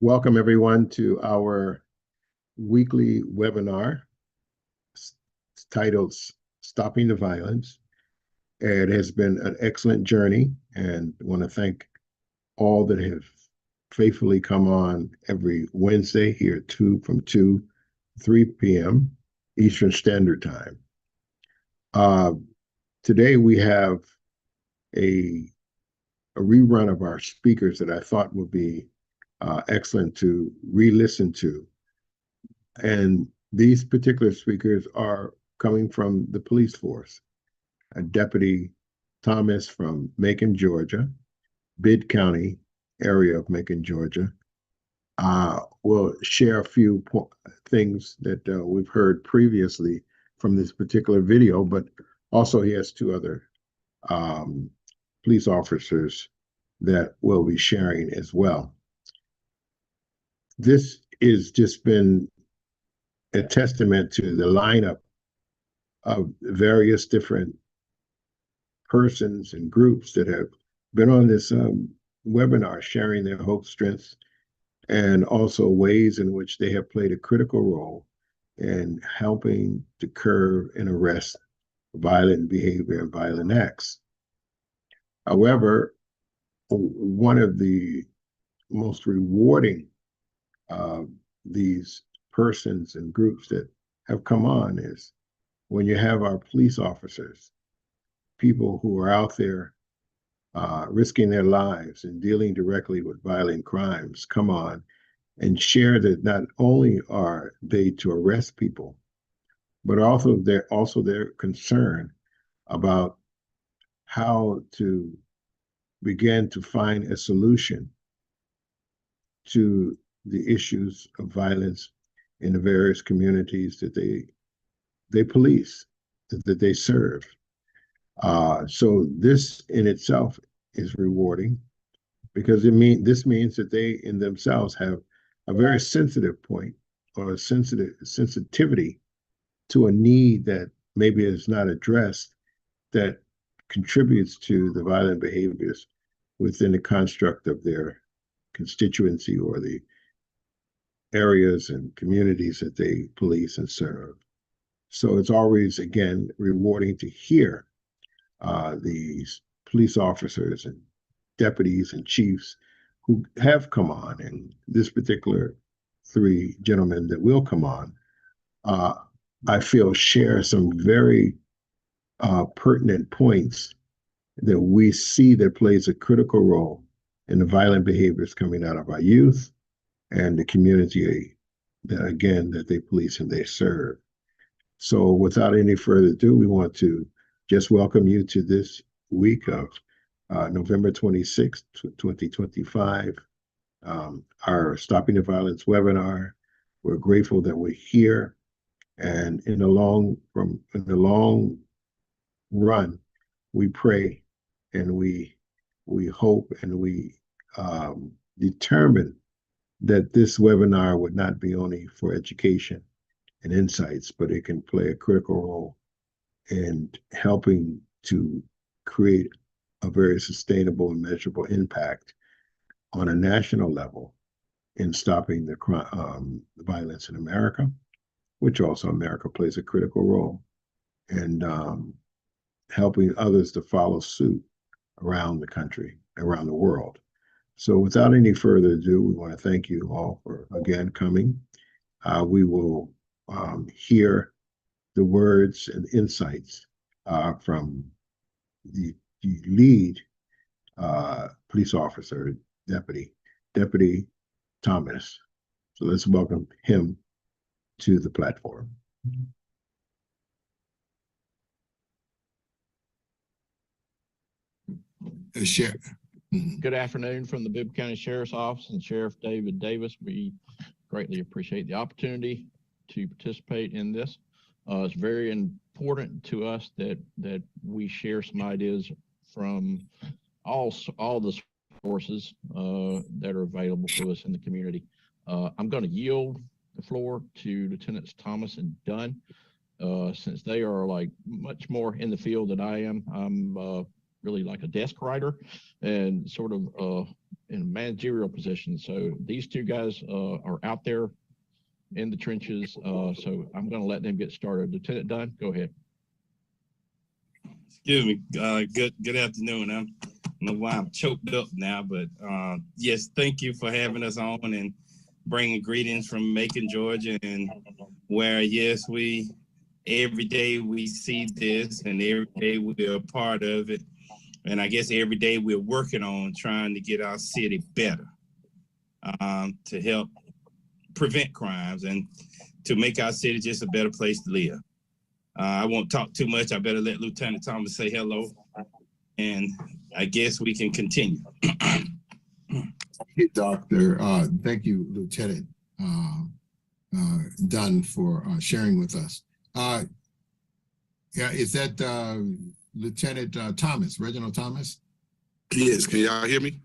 Welcome everyone to our weekly webinar titled Stopping the Violence. It has been an excellent journey, and I want to thank all that have faithfully come on every Wednesday here at 2 from 3 p.m. Eastern Standard Time. Today we have a rerun of our speakers that I thought would be excellent to re-listen to. And these particular speakers are coming from the police force. Deputy Thomas from Macon, Georgia, Bibb County area of Macon, Georgia, will share a few things that we've heard previously from this particular video, but also he has two other police officers that will be sharing as well. This has just been a testament to the lineup of various different persons and groups that have been on this webinar, sharing their hopes, strengths, and also ways in which they have played a critical role in helping to curb and arrest violent behavior and violent acts. However, one of the most rewarding these persons and groups that have come on is when you have our police officers, people who are out there risking their lives and dealing directly with violent crimes, come on and share that not only are they to arrest people, but also they're concerned about how to begin to find a solution to the issues of violence in the various communities that they police, that they serve. So this in itself is rewarding because this means that they in themselves have a very sensitive point or a sensitivity to a need that maybe is not addressed that contributes to the violent behaviors within the construct of their constituency or the areas and communities that they police and serve. So it's always, again, rewarding to hear these police officers and deputies and chiefs who have come on, and this particular three gentlemen that will come on, I feel share some very pertinent points that we see that plays a critical role in the violent behaviors coming out of our youth and the community that, again, that they police and they serve. So without any further ado, we want to just welcome you to this week of November 26th, 2025, our Stopping the Violence webinar. We're grateful that we're here, and in the long run, we pray and we hope and we determine that this webinar would not be only for education and insights, but it can play a critical role in helping to create a very sustainable and measurable impact on a national level in stopping the violence in America, which also America plays a critical role, and helping others to follow suit around the country, around the world. So without any further ado, we want to thank you all for, again, coming. We will hear the words and insights from the lead police officer, Deputy Thomas. So let's welcome him to the platform. Sheriff. Good afternoon from the Bibb County Sheriff's Office and Sheriff David Davis. We greatly appreciate the opportunity to participate in this. It's very important to us that we share some ideas from all the sources that are available to us in the community. I'm going to yield the floor to Lieutenants Thomas and Dunn, since they are like much more in the field than I am. I'm really like a desk writer and sort of in managerial positions. So these two guys are out there in the trenches. So I'm going to let them get started. Lieutenant Dunn, go ahead. Excuse me. Good afternoon. I don't know why I'm choked up now, but yes, thank you for having us on and bringing greetings from Macon, Georgia, and where yes, every day we see this, and every day we're a part of it, and I guess every day we're working on trying to get our city better, to help prevent crimes and to make our city just a better place to live. I won't talk too much. I better let Lieutenant Thomas say hello, and I guess we can continue. Hey, Doctor. Thank you, Lieutenant Dunn, for sharing with us. Yeah, is that Lieutenant Thomas, Reginald Thomas? Yes, can y'all hear me?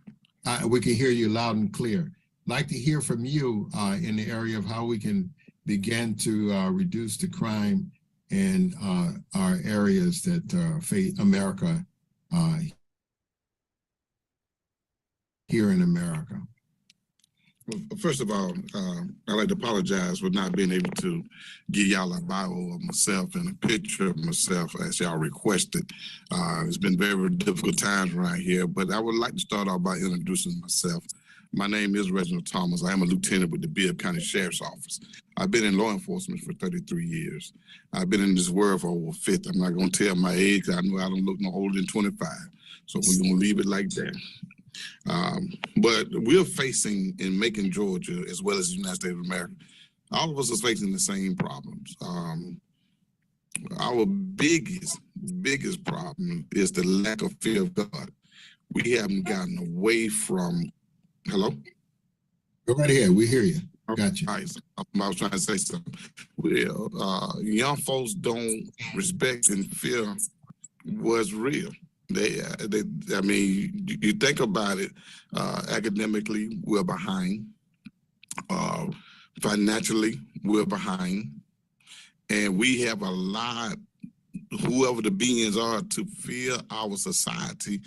We can hear you loud and clear. I'd like to hear from you in the area of how we can begin to reduce the crime in our areas that face America, here in America. Well, first of all, I'd like to apologize for not being able to give y'all a bio of myself and a picture of myself as y'all requested. It's been very difficult times right here, but I would like to start off by introducing myself. My name is Reginald Thomas. I am a lieutenant with the Bibb County Sheriff's Office. I've been in law enforcement for 33 years. I've been in this world for over 50. I'm not going to tell my age. I know I don't look no older than 25. So we're going to leave it like that. But we're facing in Macon, Georgia, as well as the United States of America, all of us are facing the same problems. Our biggest problem is the lack of fear of God. We haven't gotten away from, hello? Go right ahead, we hear you. Got you. Right. I was trying to say something. Well, young folks don't respect and fear what's real. I mean, you think about it, academically, we're behind. Financially, we're behind. And we have a lot, whoever the beings are, to fill our society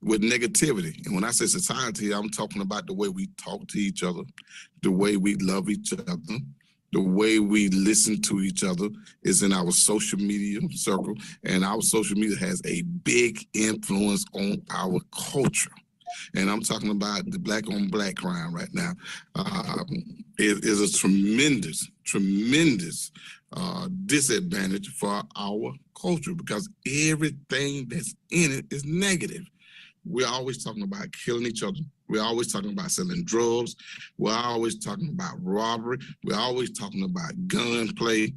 with negativity. And when I say society, I'm talking about the way we talk to each other, the way we love each other, the way we listen to each other is in our social media circle, and our social media has a big influence on our culture. And I'm talking about the black on black crime right now. It is a tremendous disadvantage for our culture because everything that's in it is negative. We're always talking about killing each other. We're always talking about selling drugs. We're always talking about robbery. We're always talking about gunplay,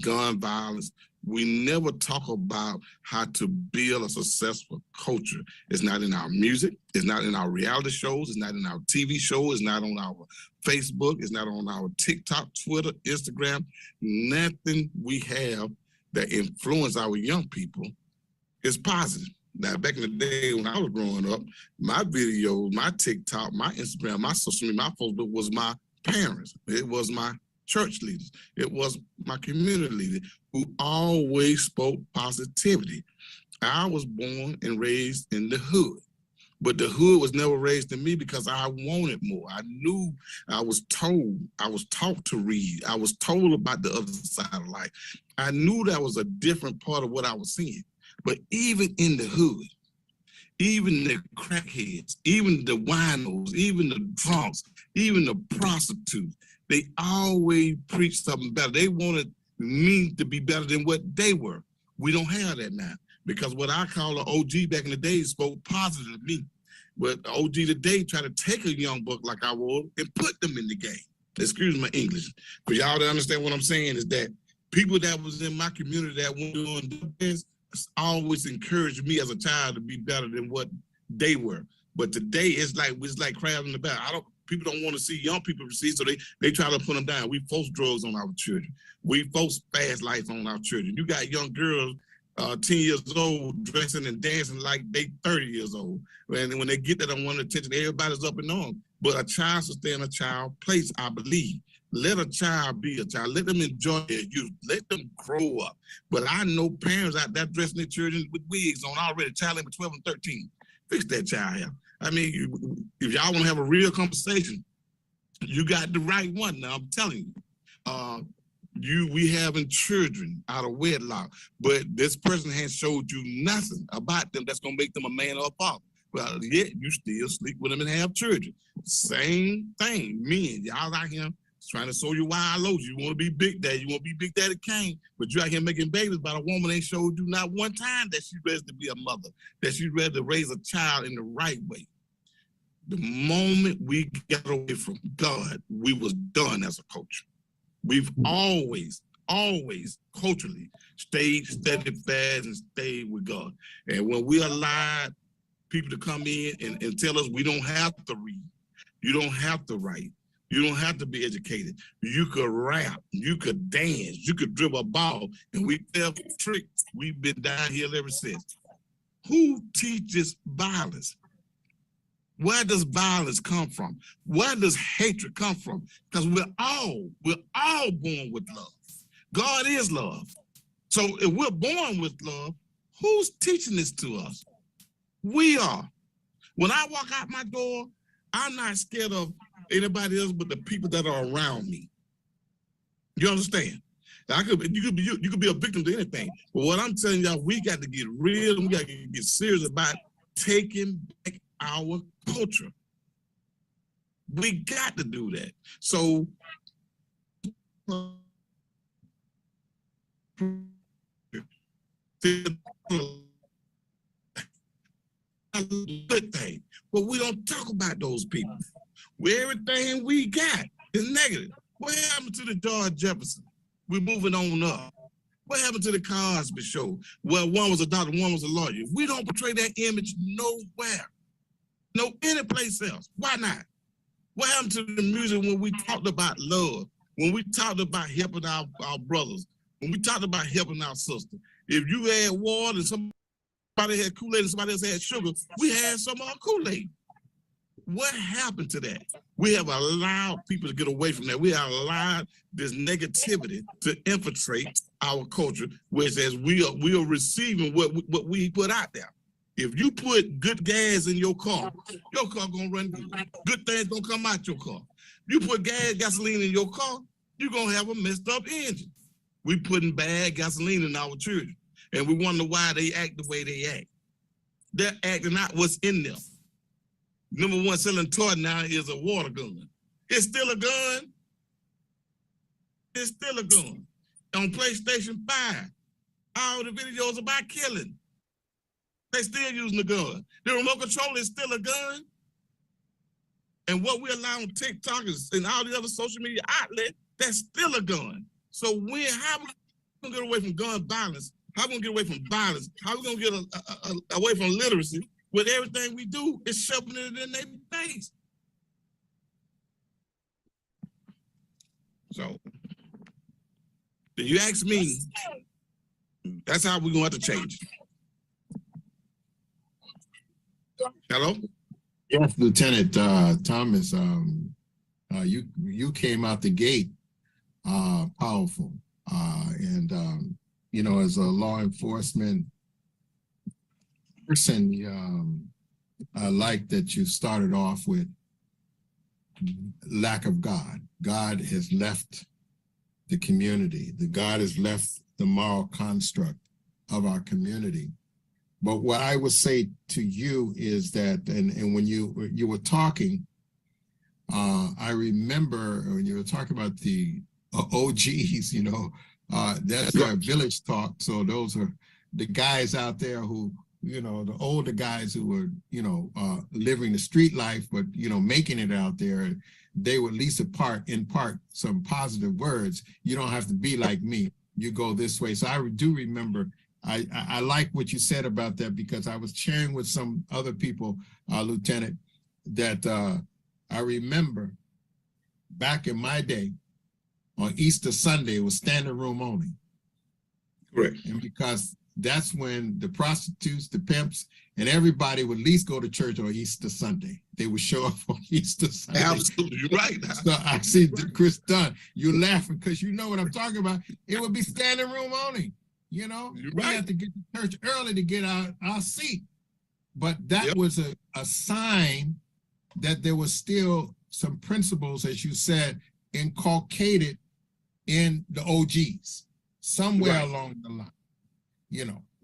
gun violence. We never talk about how to build a successful culture. It's not in our music. It's not in our reality shows. It's not in our TV shows. It's not on our Facebook. It's not on our TikTok, Twitter, Instagram. Nothing we have that influence our young people is positive. Now, back in the day when I was growing up, my videos, my TikTok, my Instagram, my social media, my Facebook was my parents. It was my church leaders. It was my community leader who always spoke positivity. I was born and raised in the hood, but the hood was never raised in me because I wanted more. I knew, I was taught to read. I was told about the other side of life. I knew that was a different part of what I was seeing. But even in the hood, even the crackheads, even the winos, even the drunks, even the prostitutes, they always preached something better. They wanted me to be better than what they were. We don't have that now because what I call an OG back in the day spoke positive to me. But OG today try to take a young buck like I was and put them in the game. Excuse my English. For y'all to understand what I'm saying is that people that was in my community that were doing the best always encouraged me as a child to be better than what they were. But today it's like crabs in the barrel. People don't want to see young people receive, so they try to put them down. We force drugs on our children. We force fast life on our children. You got young girls 10 years old dressing and dancing like they 30 years old. And when they get that unwanted attention, everybody's up and on. But a child should stay in a child's place, I believe. Let a child be a child. Let them enjoy their youth. Let them grow up. But I know parents out there dressing their children with wigs on already, child number 12 and 13. Fix that child here. I mean, if y'all want to have a real conversation, you got the right one. Now I'm telling you, we having children out of wedlock, but this person has showed you nothing about them that's gonna make them a man or a father. But yet you still sleep with them and have children. Same thing. Men, y'all out here trying to sow you wild oats. You want to be Big Daddy. You want to be Big Daddy Kane, but you out here making babies. But a woman ain't showed you not one time that she's ready to be a mother, that she's ready to raise a child in the right way. The moment we got away from God, we was done as a culture. We've always culturally stayed steadfast and stayed with God. And when we allowed people to come in and tell us we don't have to read, you don't have to write, you don't have to be educated, you could rap, you could dance, you could dribble a ball, and we fell for tricks. We've been down here ever since. Who teaches violence? Where does violence come from? Where does hatred come from? Because we're all born with love. God is love. So if we're born with love, who's teaching this to us? We are. When I walk out my door, I'm not scared of anybody else but the people that are around me. You understand? You could be a victim to anything. But what I'm telling y'all, we got to get real and we got to get serious about taking back our culture. We got to do that. So good thing, but we don't talk about those people. Everything we got is negative. What happened to the George Jefferson? We're moving on up. What happened to the Cosby Show? Well, one was a doctor, one was a lawyer. We don't portray that image nowhere. No, any place else. Why not? What happened to the music when we talked about love? When we talked about helping our brothers? When we talked about helping our sisters? If you had water and somebody had Kool-Aid and somebody else had sugar, we had some of our Kool-Aid. What happened to that? We have allowed people to get away from that. We have allowed this negativity to infiltrate our culture, which as we are receiving what we put out there. If you put good gas in your car gonna run good. Good things gonna come out your car. You put gasoline in your car, you're gonna have a messed up engine. We putting bad gasoline in our children, and we wonder why they act the way they act. They're acting out what's in them. Number one selling toy now is a water gun. It's still a gun. It's still a gun. On PlayStation 5, all the videos about killing. They still using the gun. The remote control is still a gun. And what we allow on TikTok and all the other social media outlets, that's still a gun. So how we gonna get away from gun violence? How we gonna get away from violence? How we gonna get away from literacy? With everything we do, it's shoving it in their face. So, if you ask me, that's how we're going to have to change. Hello? Yes, Lieutenant Thomas, you came out the gate powerful. And, as a law enforcement person, I like that you started off with lack of God. God has left the community. God has left the moral construct of our community. But what I would say to you is that, and when you were talking, I remember when you were talking about the OGs, that's our village talk. So those are the guys out there who, the older guys who were, living the street life, but, making it out there, they were at least impart some positive words. You don't have to be like me. You go this way. So I do remember, I like what you said about that, because I was sharing with some other people, Lieutenant, that I remember back in my day on Easter Sunday, it was standing room only. Correct. And because that's when the prostitutes, the pimps, and everybody would at least go to church on Easter Sunday. They would show up on Easter Sunday. Absolutely, you're right. So I see Chris Dunn, you're laughing because you know what I'm talking about. It would be standing room only. You're we right. had to get to church early to get our seat. but that Yep. was a sign that there was still some principles, as you said, inculcated in the OGs somewhere Right. along the line,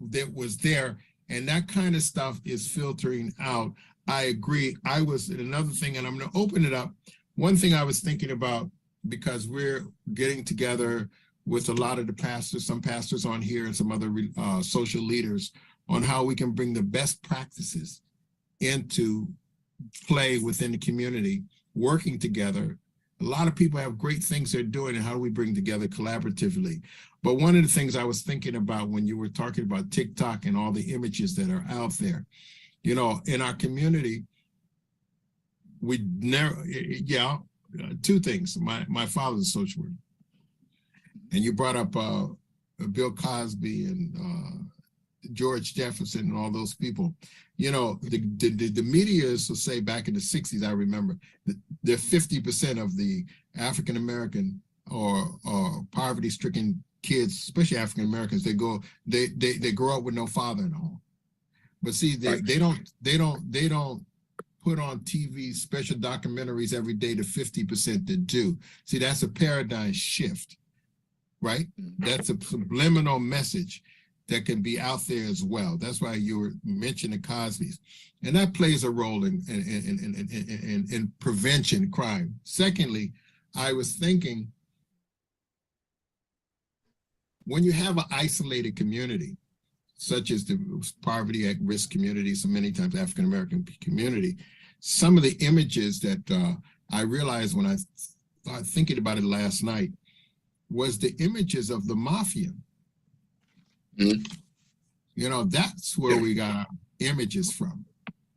that was there. And that kind of stuff is filtering out. I agree. Another thing, and I'm going to open it up. One thing I was thinking about, because we're getting together with a lot of the pastors, some pastors on here and some other social leaders, on how we can bring the best practices into play within the community, working together. A lot of people have great things they're doing, and how do we bring together collaboratively? But one of the things I was thinking about when you were talking about TikTok and all the images that are out there, in our community, we never, two things. My father's a social worker, and you brought up Bill Cosby and George Jefferson and all those people. The media used to say back in the 60s, I remember, that 50% of the African American or poverty-stricken kids, especially African Americans, they grow up with no father in the home. But see, they don't put on TV special documentaries every day to 50% that do. See, that's a paradigm shift, right? That's a subliminal message that can be out there as well. That's why you were mentioning Cosby's, and that plays a role in prevention crime. Secondly, I was thinking, when you have an isolated community, such as the poverty at risk community, so many times African American community, some of the images that I realized when I started thinking about it last night was the images of the mafia. Mm-hmm. That's where we got our images from.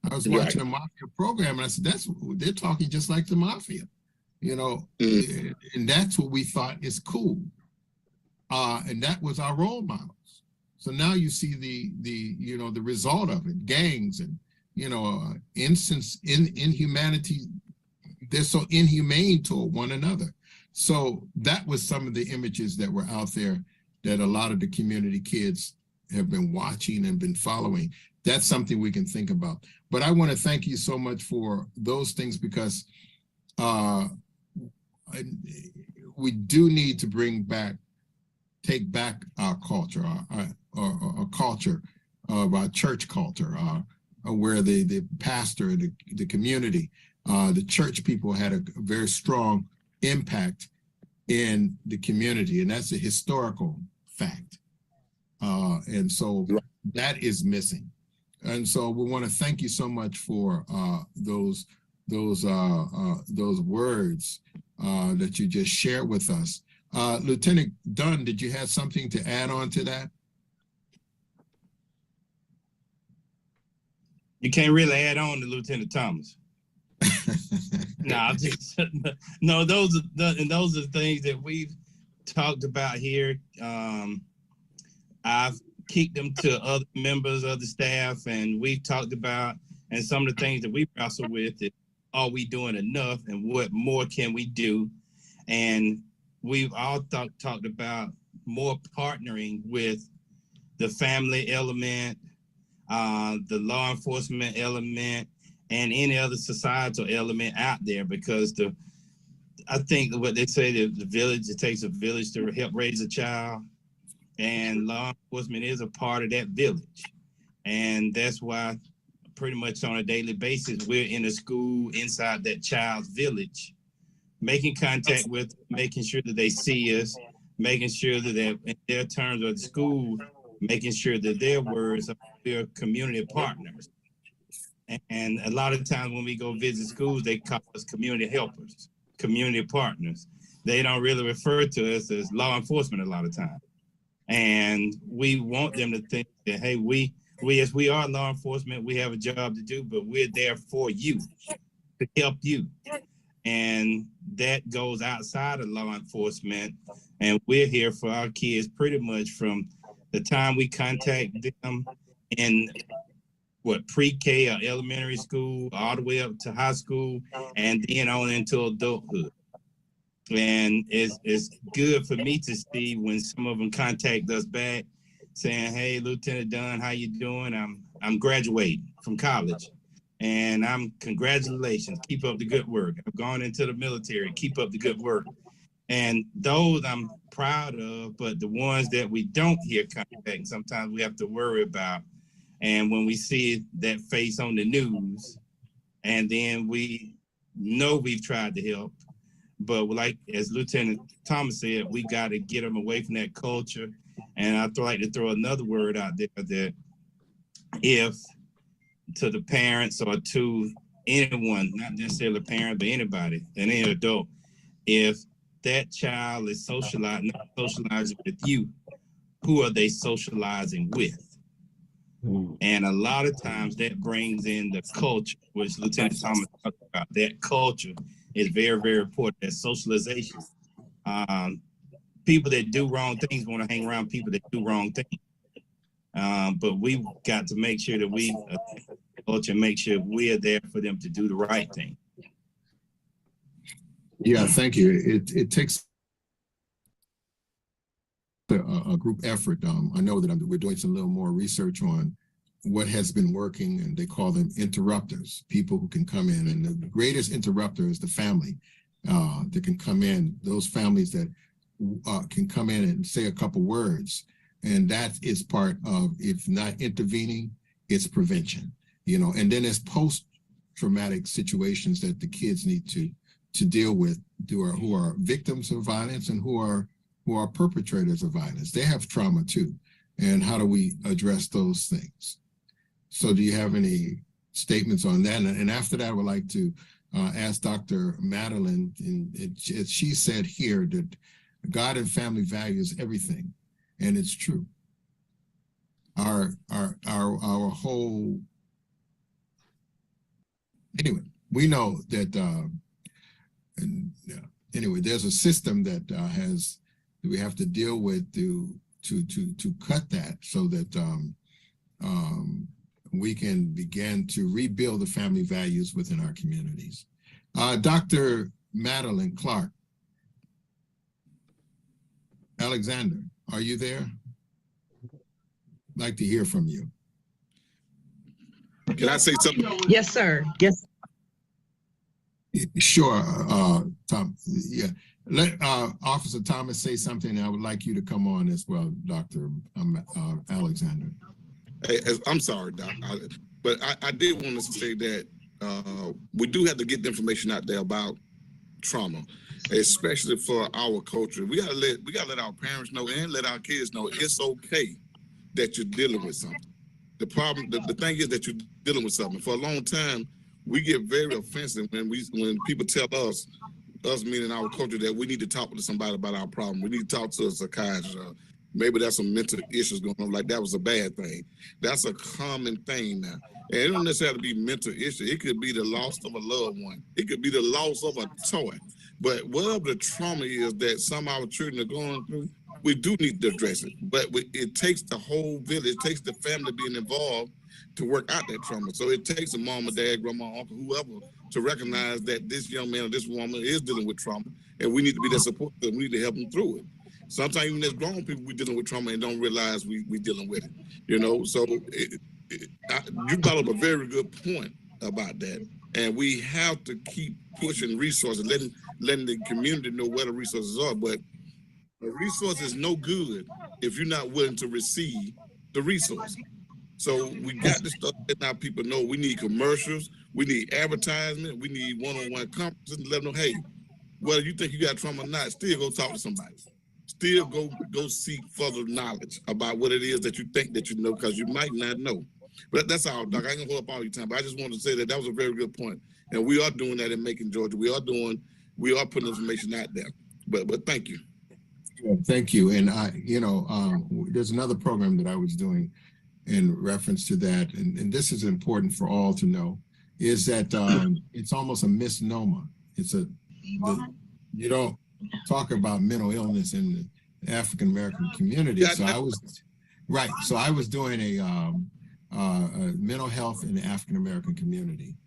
I was watching a mafia program, and I said, they're talking just like the mafia, Mm-hmm. and that's what we thought is cool. And that was our role models. So now you see the result of it, gangs and, inhumanity. They're so inhumane toward one another. So that was some of the images that were out there that a lot of the community kids have been watching and been following. That's something we can think about. But I want to thank you so much for those things, because we do need to take back our culture, our culture of our church culture, where the pastor, the community, the church people had a very strong impact in the community, and that's a historical fact. And so that is missing. And so we want to thank you so much for those words that you just shared with us. Lieutenant Dunn, did you have something to add on to that? You can't really add on to Lieutenant Thomas. No, those are the things that we've talked about here. I've kicked them to other members of the staff, and we've talked about, and some of the things that we wrestle with is, are we doing enough, and what more can we do? And we've all talked about more partnering with the family element, the law enforcement element, and any other societal element out there, because I think what they say, the village, it takes a village to help raise a child, and law enforcement is a part of that village. And that's why pretty much on a daily basis, we're in a school inside that child's village, making contact with, making sure that they see us, making sure that in their terms of the school, making sure that their words are their community partners. And a lot of times when we go visit schools, they call us community helpers, community partners. They don't really refer to us as law enforcement a lot of times. And we want them to think that, hey, we are law enforcement, we have a job to do, but we're there for you, to help you. And that goes outside of law enforcement. And we're here for our kids pretty much from the time we contact them in pre-K or elementary school, all the way up to high school, and then on into adulthood. And it's good for me to see when some of them contact us back saying, hey, Lieutenant Dunn, how you doing? I'm graduating from college, and I'm congratulations. Keep up the good work. I've gone into the military. Keep up the good work. And those I'm proud of, but the ones that we don't hear coming back, sometimes we have to worry about. And when we see that face on the news, and then we know we've tried to help, but like as Lieutenant Thomas said, we got to get them away from that culture. And I'd like to throw another word out there that if to the parents or to anyone, not necessarily a parent, but anybody, and any adult, if that child is socializing with you, who are they socializing with? And a lot of times that brings in the culture, which Lieutenant Thomas talked about. That culture is very, very important. That socialization. People that do wrong things want to hang around people that do wrong things. But we've got to make sure that we culture, make sure we're there for them to do the right thing. Yeah, thank you. It takes a group effort. I know that we're doing some little more research on what has been working, and they call them interrupters, people who can come in. And the greatest interrupter is the family that can come in, those families that can come in and say a couple words. And that is part of, if not intervening, it's prevention, and then there's post-traumatic situations that the kids need to deal with, who are victims of violence and who are perpetrators of violence. They have trauma too. And how do we address those things? So do you have any statements on that? And after that, I would like to ask Dr. Madeline, she said here that God and family values everything, and it's true. Our whole, anyway, we know that, anyway, there's a system that we have to deal with to cut that, so that we can begin to rebuild the family values within our communities. Dr. Madeline Clark Alexander, are you there? I'd like to hear from you. Can I say something? Yes, sir. Yes. Sure, Tom. Yeah, let Officer Thomas say something. I would like you to come on as well, Dr. Alexander. Hey, I'm sorry, Doc, but I did want to say that we do have to get the information out there about trauma, especially for our culture. We gotta let our parents know and let our kids know it's okay that you're dealing with something. The problem, the thing is that you're dealing with something. For a long time, we get very offensive when people tell us meaning our culture, that we need to talk to somebody about our problem. We need to talk to a psychiatrist. Maybe that's some mental issues going on, like that was a bad thing. That's a common thing now. And it don't necessarily be mental issue. It could be the loss of a loved one. It could be the loss of a toy. But whatever the trauma is that some of our children are going through, we do need to address it. But it takes the whole village, it takes the family being involved to work out that trauma. So it takes a mom, a dad, grandma, uncle, whoever, to recognize that this young man or this woman is dealing with trauma, and we need to be their support. We need to help them through it. Sometimes even as grown people, we're dealing with trauma and don't realize we're dealing with it. So you brought up a very good point about that. And we have to keep pushing resources, letting the community know where the resources are. But a resource is no good if you're not willing to receive the resource. So we got to start letting our people know we need commercials, we need advertisement, we need one-on-one conferences, and let them know, hey, whether you think you got trauma or not, still go talk to somebody. Still go seek further knowledge about what it is that you think that you know, because you might not know. But that's all, Doc. I ain't gonna hold up all your time, but I just wanted to say that was a very good point. And we are doing that in Macon, Georgia. We are putting information out there. But thank you. Thank you. And there's another program that I was doing in reference to that, and this is important for all to know, is that it's almost a misnomer. You don't talk about mental illness in the African American community. So I was doing a mental health in the African American community,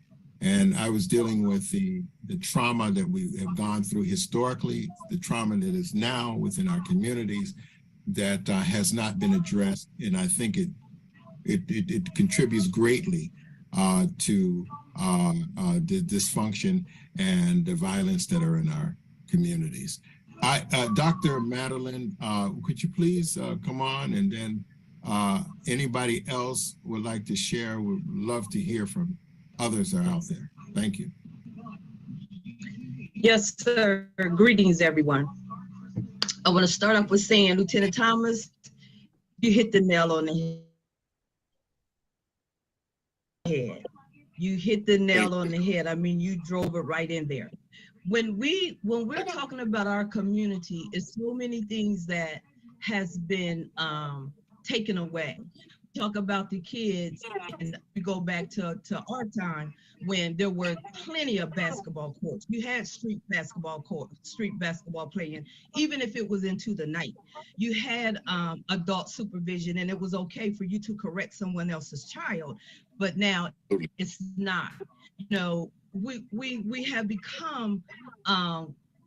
and I was dealing with the trauma that we have gone through historically, the trauma that is now within our communities that has not been addressed, and I think it contributes greatly to the dysfunction and the violence that are in our communities. Dr. Madeline, could you please come on, and then anybody else would like to share, would love to hear from others that are out there. Thank you. Yes, sir. Greetings, everyone. I want to start off with saying, Lieutenant Thomas, you hit the nail on the head. You hit the nail on the head. I mean, you drove it right in there. When we're talking about our community, it's so many things that has been taken away. Talk about the kids, and we go back to our time when there were plenty of basketball courts. You had street basketball playing, even if it was into the night. You had adult supervision, and it was okay for you to correct someone else's child. But now it's not. You know, we have become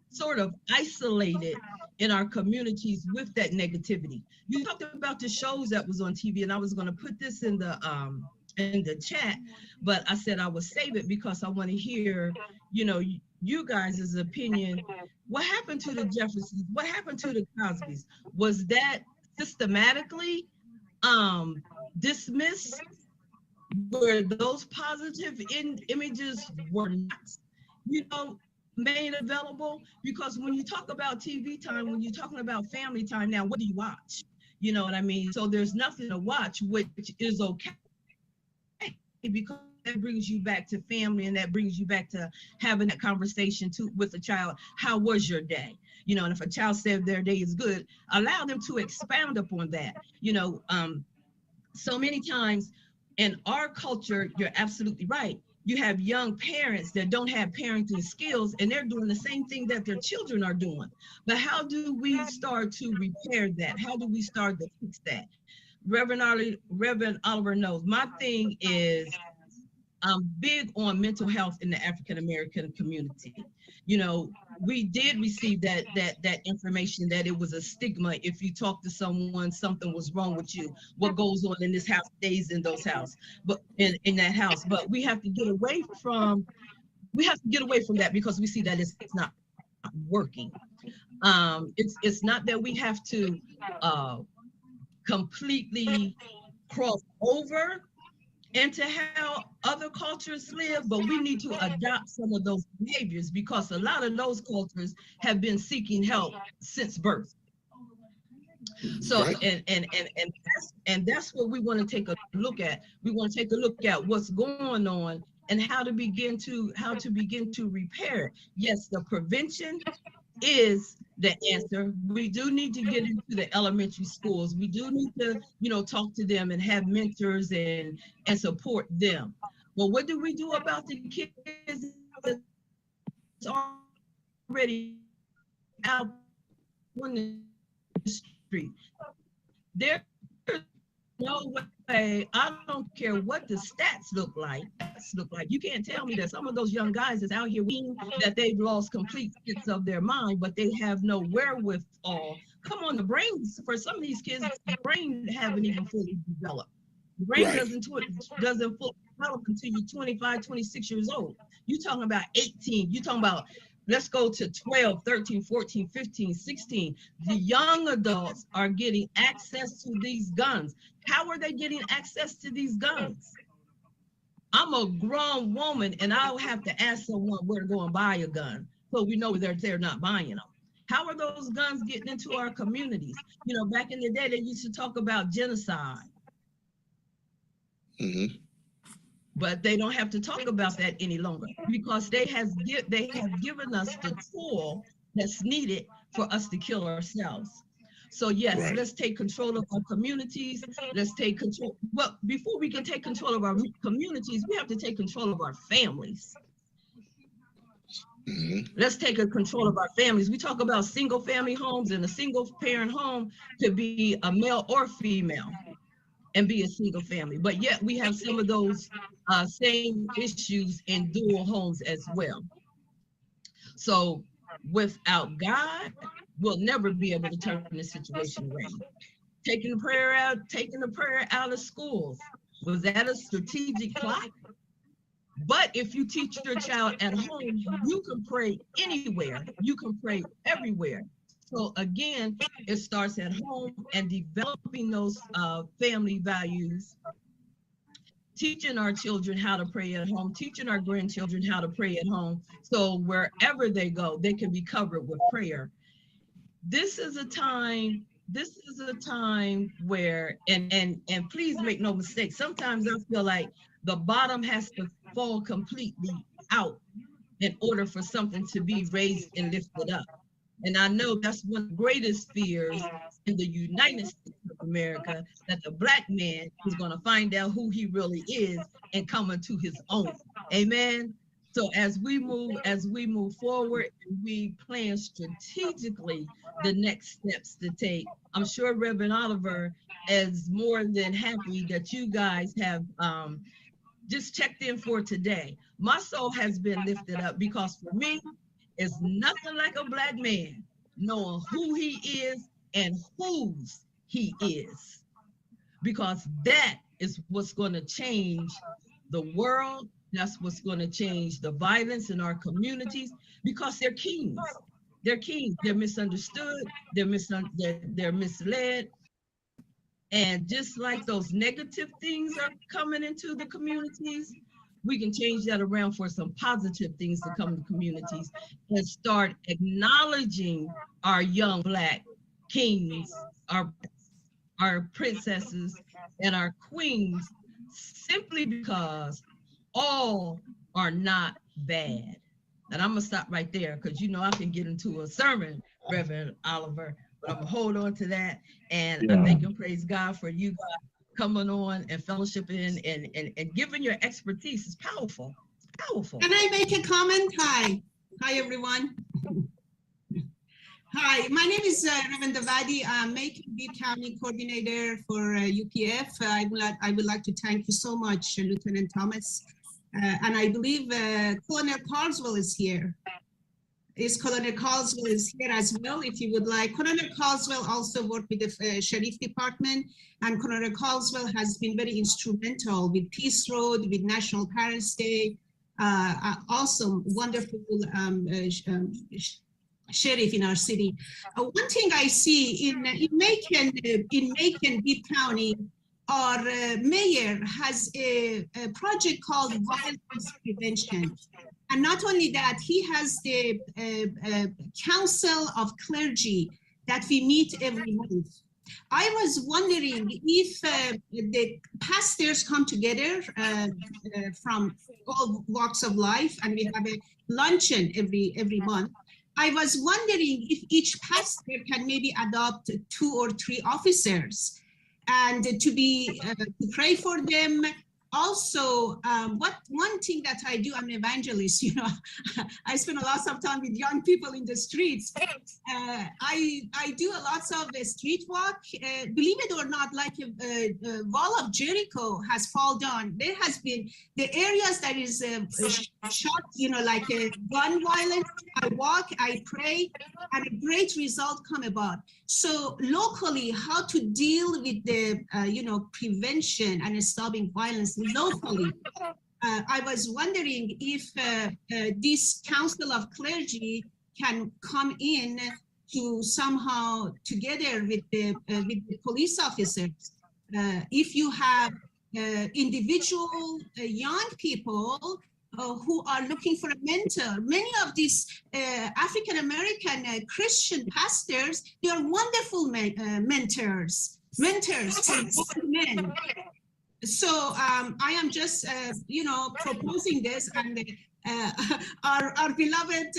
sort of isolated in our communities with that negativity. You talked about the shows that was on TV, and I was going to put this in the chat, but I said I would save it because I want to hear, you know, you guys' opinion. What happened to the Jeffersons? What happened to the Cosbys? Was that systematically dismissed? Where those positive images were not, you know, made available? Because when you talk about TV time, when you're talking about family time, now what do you watch? You know what I mean? So there's nothing to watch, which is okay, because that brings you back to family, and that brings you back to having that conversation with a child. How was your day? You know, and if a child said their day is good, allow them to expound upon that. You know, so many times in our culture, you're absolutely right. You have young parents that don't have parenting skills, and they're doing the same thing that their children are doing. But how do we start to repair that? How do we start to fix that? Reverend Oliver knows my thing is I'm big on mental health in the African American community. You know, we did receive that information that it was a stigma. If you talk to someone, something was wrong with you. What goes on in this house stays in those house, but in that house. But we have to get away from that, because we see that it's not working. It's not that we have to completely cross over into how other cultures live, but we need to adopt some of those behaviors, because a lot of those cultures have been seeking help since birth. So right. and that's what we want to take a look at. We want to take a look at what's going on and how to begin to repair. Yes, the prevention is the answer. We do need to get into the elementary schools. We do need to, you know, talk to them and have mentors and support them. Well, what do we do about the kids that's already out on the street? There's no way. I don't care what the stats look like. You can't tell me that some of those young guys is out here that they've lost complete sense of their mind, but they have no wherewithal. Come on, the brains for some of these kids, the brain haven't even fully developed. The brain doesn't fully develop until you're 25, 26 years old. You're talking about 18. You're talking about, let's go to 12, 13, 14, 15, 16. The young adults are getting access to these guns. How are they getting access to these guns? I'm a grown woman, and I'll have to ask someone where to go and buy a gun, so we know they're not buying them. How are those guns getting into our communities? You know, back in the day, they used to talk about genocide. Mm-hmm. But they don't have to talk about that any longer, because they have given us the tool that's needed for us to kill ourselves. So yes, let's take control of our communities. Let's take control. Well, before we can take control of our communities, we have to take control of our families. Mm-hmm. Let's take control of our families. We talk about single family homes, and a single parent home could be a male or female and be a single family. But yet we have some of those same issues in dual homes as well. So without God, we'll never be able to turn the situation around. taking the prayer out of schools. Was that a strategic plot? But if you teach your child at home, you can pray anywhere. You can pray everywhere. So again, it starts at home and developing those family values, teaching our children how to pray at home, teaching our grandchildren how to pray at home. So wherever they go, they can be covered with prayer. This is a time where, and please make no mistake, sometimes I feel like the bottom has to fall completely out in order for something to be raised and lifted up. And I know that's one of the greatest fears in the United States of America, that the Black man is going to find out who he really is and come into his own. Amen. So as we move forward, we plan strategically the next steps to take. I'm sure Reverend Oliver is more than happy that you guys have just checked in for today. My soul has been lifted up because for me, it's nothing like a Black man knowing who he is and whose he is, because that is what's going to change the world. That's what's going to change the violence in our communities, because they're kings. They're kings. They're misunderstood. They're misled. And just like those negative things are coming into the communities, we can change that around for some positive things to come to communities and start acknowledging our young Black kings, our princesses, and our queens, simply because all are not bad. And I'm gonna stop right there because you know I can get into a sermon, Reverend Oliver, but I'm gonna hold on to that. And I thank and praise God for you guys coming on and fellowshipping and giving your expertise. Is powerful. It's powerful. Can I make a comment? Hi everyone. Hi, my name is Reverend Davadi. I'm Macon-Bibb County Coordinator for UPF. I would like to thank you so much, Lieutenant Thomas. And I believe Colonel Carswell is here. Colonel Carswell is here as well, if you would like. Colonel Carswell also worked with the Sheriff Department, and Colonel Carswell has been very instrumental with Peace Road, with National Parents Day. Awesome, wonderful sheriff in our city. One thing I see in Macon-Bibb County, our mayor has a project called violence prevention. And not only that, he has the Council of Clergy that we meet every month. I was wondering if the pastors come together from all walks of life, and we have a luncheon every month. I was wondering if each pastor can maybe adopt 2 or 3 officers and to pray for them. Also, one thing that I do, I'm an evangelist, you know, I spend a lot of time with young people in the streets. I do a lot of street walk. Believe it or not, like a wall of Jericho has fallen down. There has been the areas that is shot, you know, like a gun violence. I walk, I pray, and a great result come about. So locally, how to deal with the, prevention and stopping violence locally. I was wondering if this Council of Clergy can come in to somehow together with the police officers. If you have individual young people who are looking for a mentor. Many of these African-American Christian pastors, they are wonderful mentors for men. So I am just, proposing this, and our beloved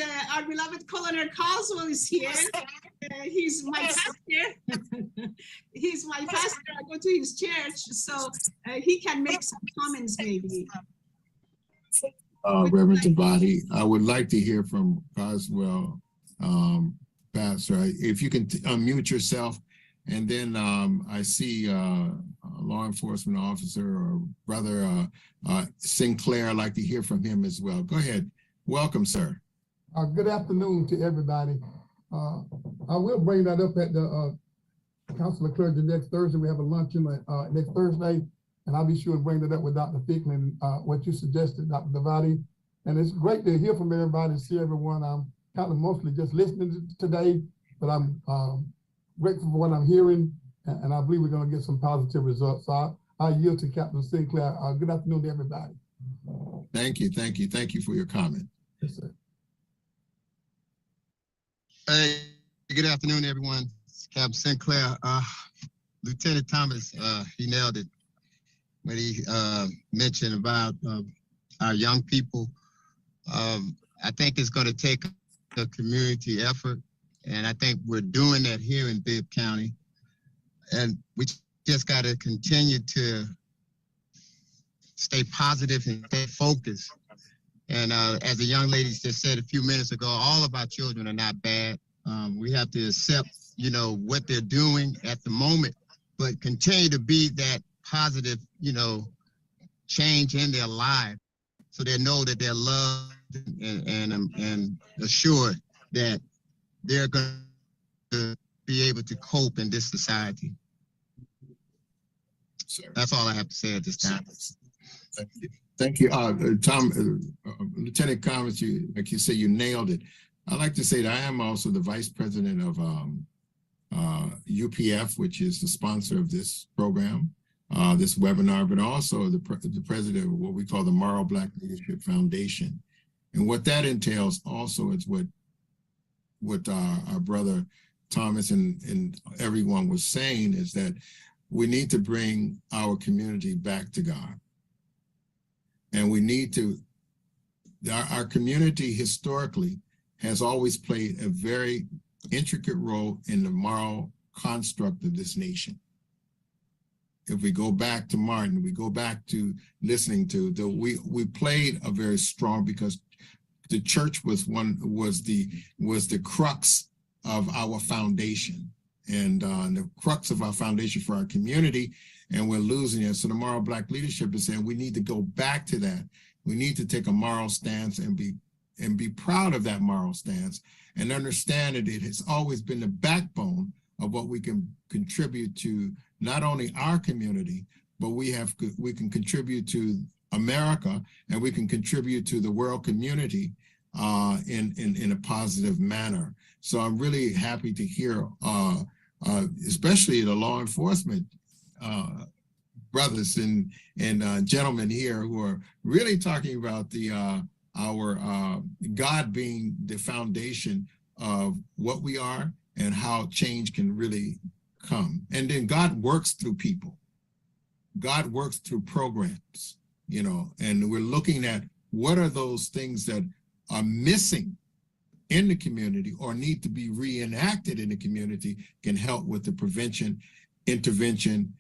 Colonel Carswell is here. He's my pastor. He's my pastor. I go to his church, so he can make some comments maybe. Reverend Davadi, I would like to hear from Carswell, Pastor. If you can unmute yourself, and then I see a law enforcement officer or Brother Sinclair. I'd like to hear from him as well. Go ahead. Welcome, sir. Good afternoon to everybody. I will bring that up at the Councilor Clergy, next Thursday, we have a luncheon next Thursday, and I'll be sure to bring that up with Dr. Ficklin, what you suggested, Dr. Davati. And it's great to hear from everybody, see everyone. I'm kind of mostly just listening today, but I'm grateful for what I'm hearing, and I believe we're going to get some positive results. So I yield to Captain Sinclair. Good afternoon to everybody. Thank you, thank you, thank you for your comment. Yes, sir. Hey, good afternoon, everyone. It's Captain Sinclair. Lieutenant Thomas, he nailed it when he mentioned about our young people. I think it's going to take a community effort, and I think we're doing that here in Bibb County. And we just got to continue to stay positive and stay focused. And as the young lady just said a few minutes ago, all of our children are not bad. We have to accept, you know, what they're doing at the moment, but continue to be that positive, you know, change in their life, so they know that they're loved and assured that they're going to be able to cope in this society. That's all I have to say at this time. Thank you. Thank you. Tom, Lieutenant Thomas, like you say, you nailed it. I'd like to say that I am also the vice president of UPF, which is the sponsor of this program, this webinar, but also the president of what we call the Moral Black Leadership Foundation. And what that entails also is what our brother Thomas and everyone was saying, is that we need to bring our community back to God. And we need to, our community historically has always played a very intricate role in the moral construct of this nation. If we go back to Martin, we go back to listening to we played a very strong, because the church was the crux of our foundation, and the crux of our foundation for our community, and we're losing it. So the Moral Black Leadership is saying we need to go back to that. We need to take a moral stance and be proud of that moral stance, and understand that it has always been the backbone of what we can contribute to not only our community, but we can contribute to America, and we can contribute to the world community in a positive manner. So I'm really happy to hear, especially the law enforcement brothers and gentlemen here who are really talking about our God being the foundation of what we are and how change can really come. And then God works through people. God works through programs, you know, and we're looking at what are those things that are missing in the community or need to be reenacted in the community, can help with the prevention, intervention,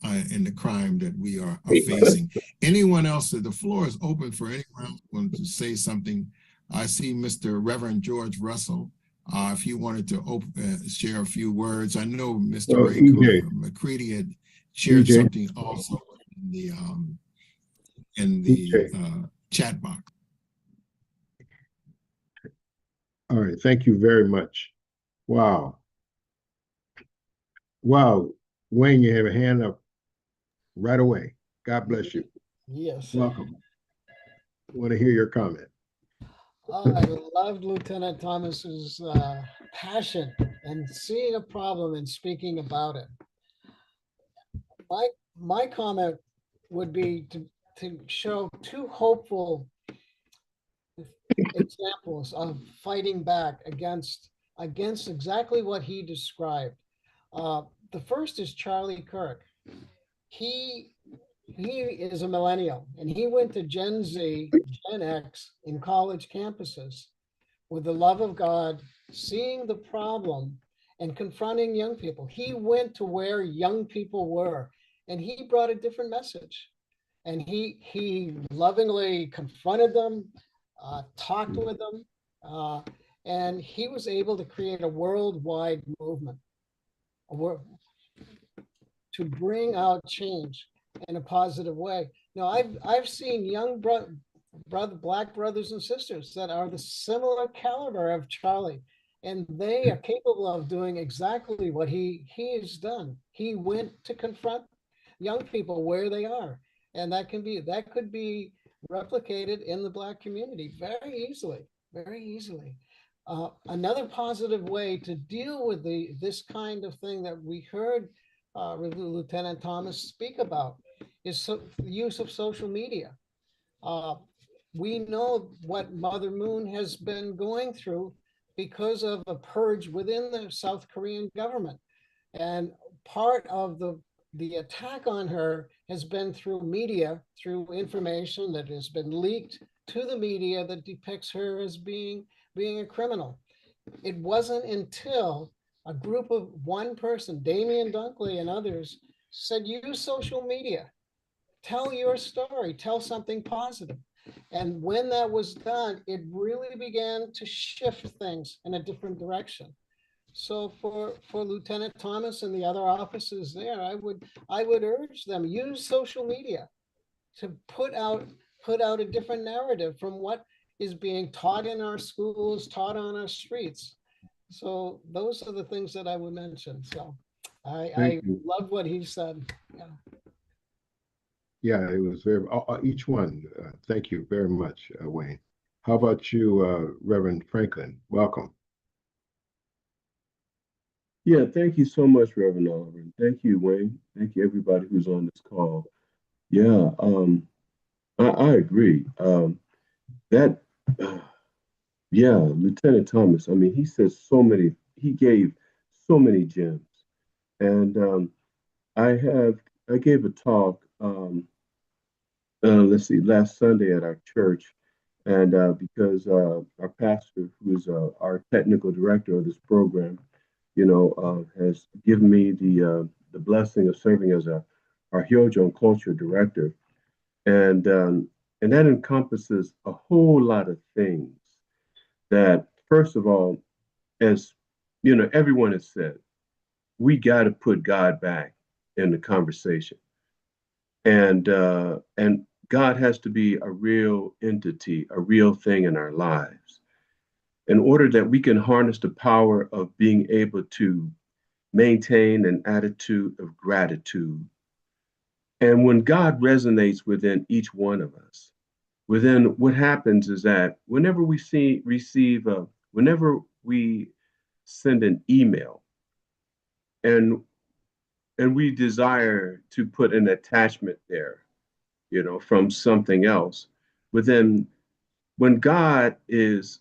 and the crime that we are facing. Anyone else? The floor is open for anyone else who wants to say something. I see Mr. Reverend George Russell. If you wanted to share a few words. I know Mr. Ray McCready had shared something also in the chat box. All right, thank you very much. Wow. Wow, Wayne, you have a hand up right away. God bless you. Yes. Welcome. I want to hear your comment. I loved Lieutenant Thomas's passion and seeing a problem and speaking about it. My comment would be to show two hopeful examples of fighting back against exactly what he described. The first is Charlie Kirk. He is a millennial, and he went to Gen Z, Gen X in college campuses with the love of God, seeing the problem and confronting young people. He went to where young people were, and he brought a different message. And he lovingly confronted them, talked with them, and he was able to create a worldwide movement to bring out change in a positive way. Now, I've seen young black brothers and sisters that are the similar caliber of Charlie, And they are capable of doing exactly what he has done. He went to confront young people where they are. And that could be replicated in the Black community very easily, very easily. Another positive way to deal with this kind of thing that we heard Lieutenant Thomas speak about is the use of social media. We know what Mother Moon has been going through because of a purge within the South Korean government. And part of the attack on her has been through media, through information that has been leaked to the media that depicts her as being a criminal. It wasn't until a group of one person, Damian Dunkley and others, said, use social media, tell your story, tell something positive. And when that was done, it really began to shift things in a different direction. So for Lieutenant Thomas and the other officers there, I would urge them, use social media to put out a different narrative from what is being taught in our schools, taught on our streets. So those are the things that I would mention. So I love what he said. Yeah. Yeah, it was very, each one. Thank you very much, Wayne. How about you, Reverend Franklin? Welcome. Yeah, thank you so much, Reverend Oliver. Thank you, Wayne. Thank you, everybody who's on this call. Yeah, I agree. That, yeah, Lieutenant Thomas, I mean, he gave so many gems. And I gave a talk, let's see, last Sunday at our church. And because our pastor, who is our technical director of this program, has given me the blessing of serving as our Hyojon Culture Director, and that encompasses a whole lot of things. That first of all, as everyone has said, we got to put God back in the conversation, and God has to be a real entity, a real thing in our lives, in order that we can harness the power of being able to maintain an attitude of gratitude. And when God resonates within each one of us, what happens is that whenever we send an email and we desire to put an attachment there, from something else, when God is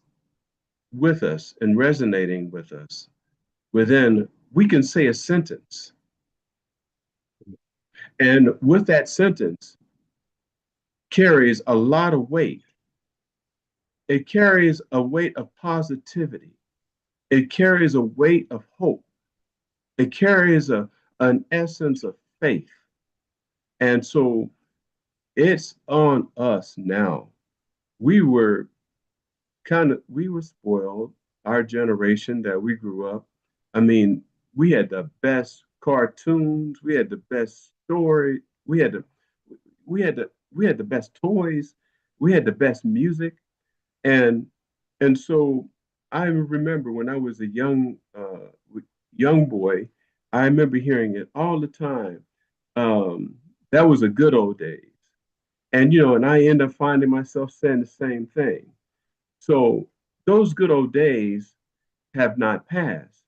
with us and resonating with us, we can say a sentence. And with that sentence carries a lot of weight. It carries a weight of positivity. It carries a weight of hope. It carries an essence of faith. And so it's on us now. We were spoiled, our generation that we grew up. I mean, we had the best cartoons, we had the best story, we had the best toys, we had the best music. And so I remember when I was a young boy, I remember hearing it all the time. That was a good old days. And I end up finding myself saying the same thing. So those good old days have not passed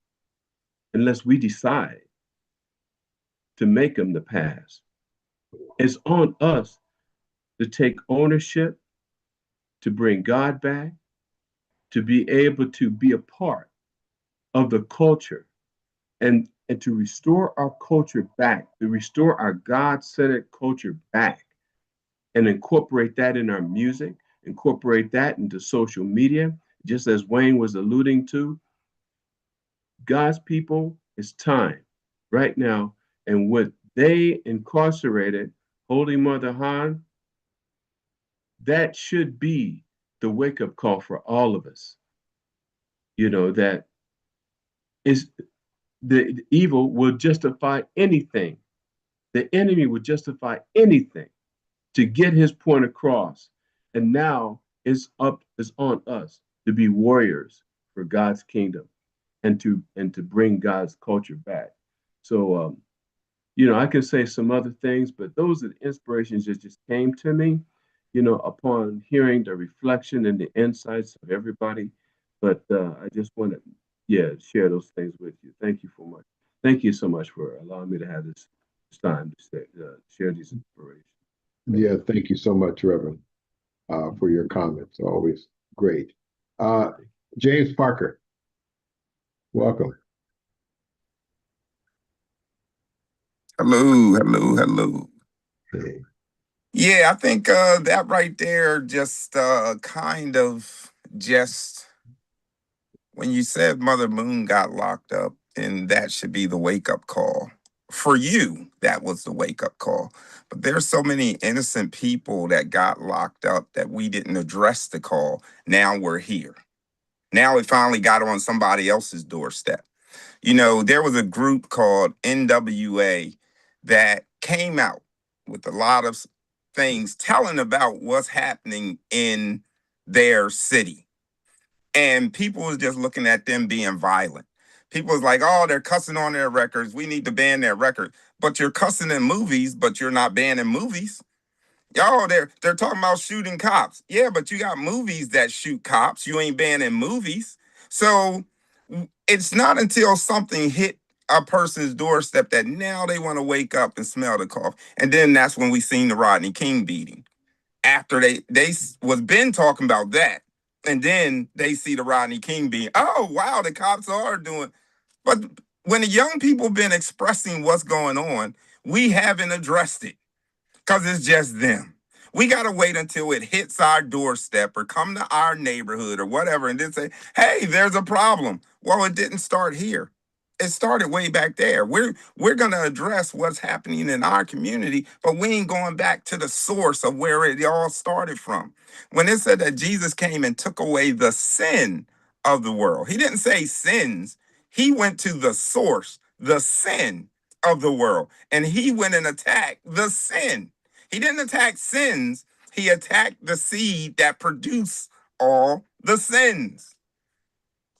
unless we decide to make them the past. It's on us to take ownership, to bring God back, to be able to be a part of the culture and to restore our culture back, to restore our God-centered culture back, and incorporate that in our music, incorporate that into social media, just as Wayne was alluding to. God's people, it's time right now. And what they incarcerated Holy Mother Han, that should be the wake-up call for all of us. That is the evil will justify anything. The enemy would justify anything to get his point across. And now it's on us to be warriors for God's kingdom. and to bring God's culture back. So I could say some other things, but those are the inspirations that just came to me, upon hearing the reflection and the insights of everybody. But I just want to, share those things with you. Thank you so much. Thank you so much for allowing me to have this time to share these inspirations. Yeah, thank you so much, Reverend, for your comments. Always great. James Parker, welcome. Hello. Hey. Yeah, I think that right there just kind of just when you said Mother Moon got locked up, and that should be the wake-up call. For you, that was the wake-up call. But there's so many innocent people that got locked up that we didn't address the call. Now we're here. Now it finally got on somebody else's doorstep. There was a group called NWA that came out with a lot of things telling about what's happening in their city. And people was just looking at them being violent. People was like, oh, they're cussing on their records. We need to ban their record. But you're cussing in movies, but you're not banning movies. Y'all, they're talking about shooting cops. Yeah, but you got movies that shoot cops. You ain't banning movies. So it's not until something hit a person's doorstep that now they want to wake up and smell the cough. And then that's when we seen the Rodney King beating. After they was been talking about that. And then they see the Rodney King beating. Oh, wow, the cops are doing. But when the young people been expressing what's going on, we haven't addressed it. Because it's just them. We got to wait until it hits our doorstep or come to our neighborhood or whatever and then say, hey, there's a problem. Well, it didn't start here. It started way back there. We're going to address what's happening in our community, but we ain't going back to the source of where it all started from. When it said that Jesus came and took away the sin of the world, he didn't say sins. He went to the source, the sin of the world, and he went and attacked the sin. He didn't attack sins. He attacked the seed that produced all the sins.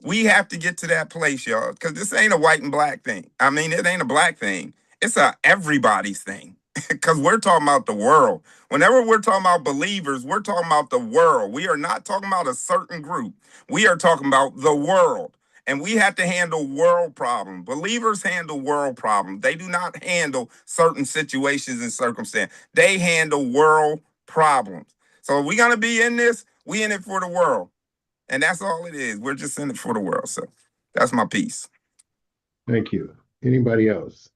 We have to get to that place, y'all, because this ain't a white and black thing. I mean, it ain't a black thing. It's a everybody's thing because we're talking about the world. Whenever we're talking about believers, we're talking about the world. We are not talking about a certain group. We are talking about the world. And we have to handle world problems. Believers handle world problems. They do not handle certain situations and circumstances. They handle world problems. So if we're going to be in this, we in it for the world. And that's all it is. We're just in it for the world. So that's my piece. Thank you. Anybody else?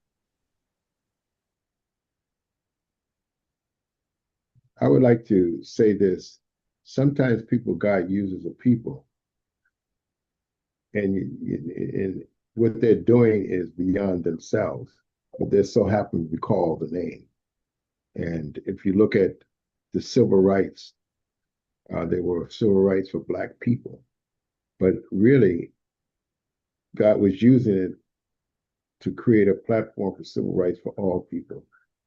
I would like to say this. Sometimes people God uses a people. And what they're doing is beyond themselves, but they so happen to be called the name. And if you look at the civil rights, there were civil rights for Black people, but really, God was using it to create a platform for civil rights for all people,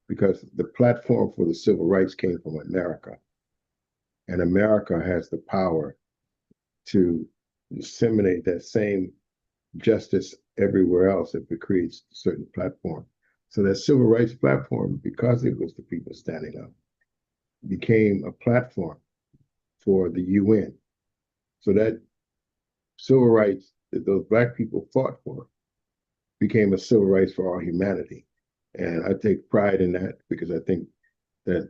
because the platform for the civil rights came from America, and America has the power to disseminate that same justice everywhere else if it creates a certain platform. So that civil rights platform, because it was the people standing up, became a platform for the UN. So that civil rights that those Black people fought for became a civil rights for all humanity. And I take pride in that, because I think that,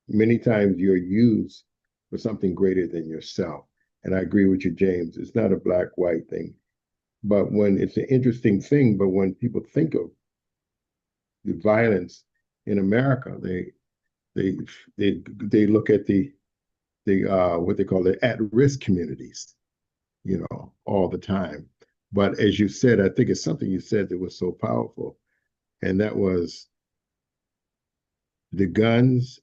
many times you're used for something greater than yourself. And I agree with you, James. It's not a black-white thing, but when it's an interesting thing. But when people think of the violence in America, they look at the what they call the at-risk communities, all the time. But as you said, I think it's something you said that was so powerful, and that was the guns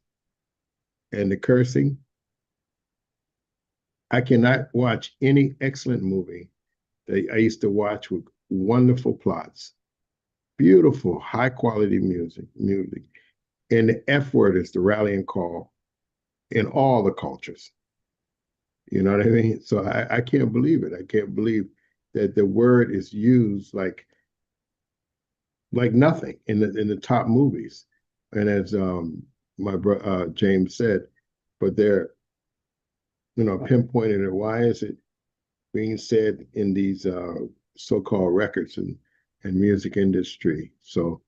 and the cursing. I cannot watch any excellent movie that I used to watch with wonderful plots, beautiful, high quality music, and the F word is the rallying call in all the cultures. You know what I mean? So I can't believe it. I can't believe that the word is used like nothing in the top movies. And as my brother James said, but they're pinpointing it. Why is it being said in these so-called records and music industry? So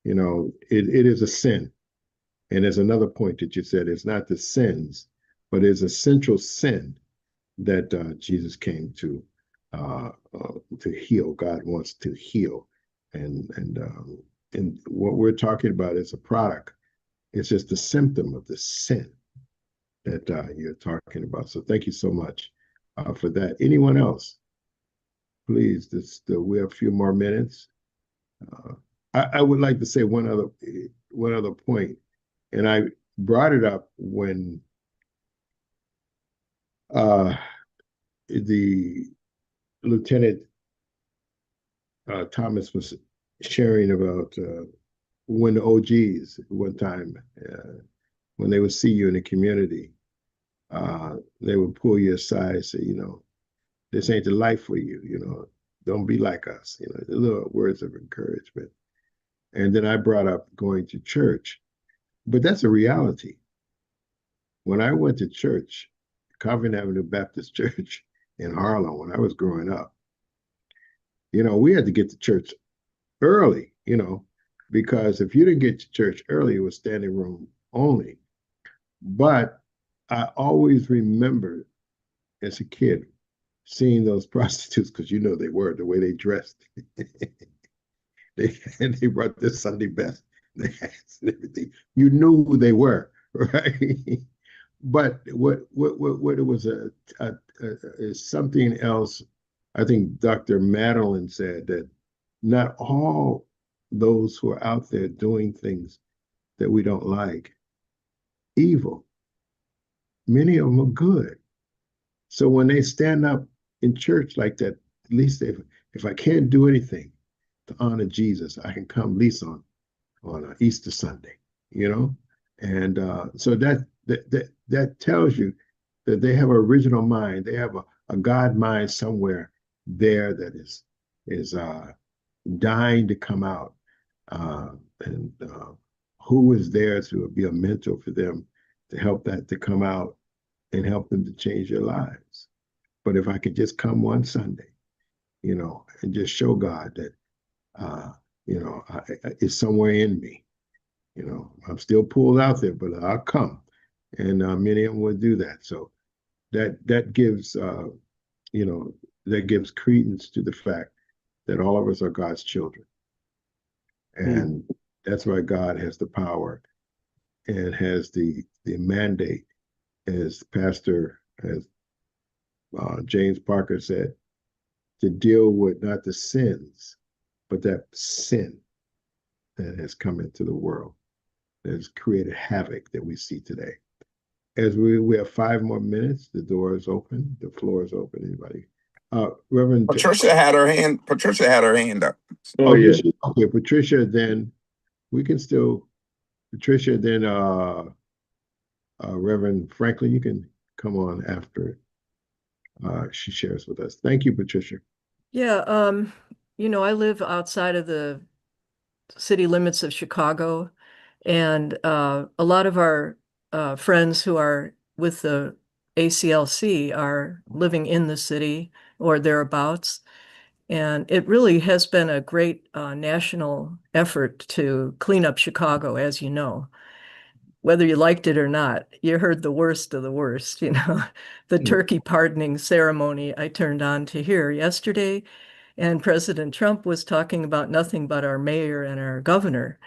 it is a sin. And there's another point that you said, it's not the sins, but it's a central sin that Jesus came to heal. God wants to heal, and what we're talking about is a product. It's just a symptom of the sin that you're talking about. So thank you so much for that. Anyone else? Please, we have a few more minutes. I would like to say one other point, and I brought it up when the Lieutenant Thomas was sharing about when the OGs one time, when they would see you in the community, they would pull you aside and say, this ain't the life for you, don't be like us, the little words of encouragement. And then I brought up going to church, but that's a reality. When I went to church, Covent Avenue Baptist Church in Harlem, when I was growing up, we had to get to church early, because if you didn't get to church early, it was standing room only. But I always remember as a kid seeing those prostitutes, because they were the way they dressed. They brought their Sunday best, their hats and everything. You knew who they were, right? But what it was something else. I think Dr. Madeline said that not all those who are out there doing things that we don't like, evil. Many of them are good. So when they stand up in church like that, at least if I can't do anything to honor Jesus, I can come at least on Easter Sunday, and so that tells you that they have an original mind. They have a God mind somewhere there that is dying to come out, and who is there to be a mentor for them to help that to come out and help them to change their lives. But if I could just come one Sunday, and just show God that it's somewhere in me. I'm still pulled out there, but I'll come, and many of them will do that. So that gives credence to the fact that all of us are God's children, and that's why God has the power and has the mandate, as James Parker said, to deal with not the sins, but that sin that has come into the world, that has created havoc that we see today. As we have 5 more minutes, the door is open, the floor is open. Anybody? Reverend Patricia had her hand up. Oh yeah. Okay, Patricia, then we can still, Patricia, then Reverend Franklin, you can come on after she shares with us. Thank you, Patricia. Yeah, I live outside of the city limits of Chicago, and a lot of our friends who are with the ACLC are living in the city or thereabouts. And it really has been a great national effort to clean up Chicago, as you know. Whether you liked it or not, you heard the worst of the worst, The turkey pardoning ceremony I turned on to hear yesterday, and President Trump was talking about nothing but our mayor and our governor,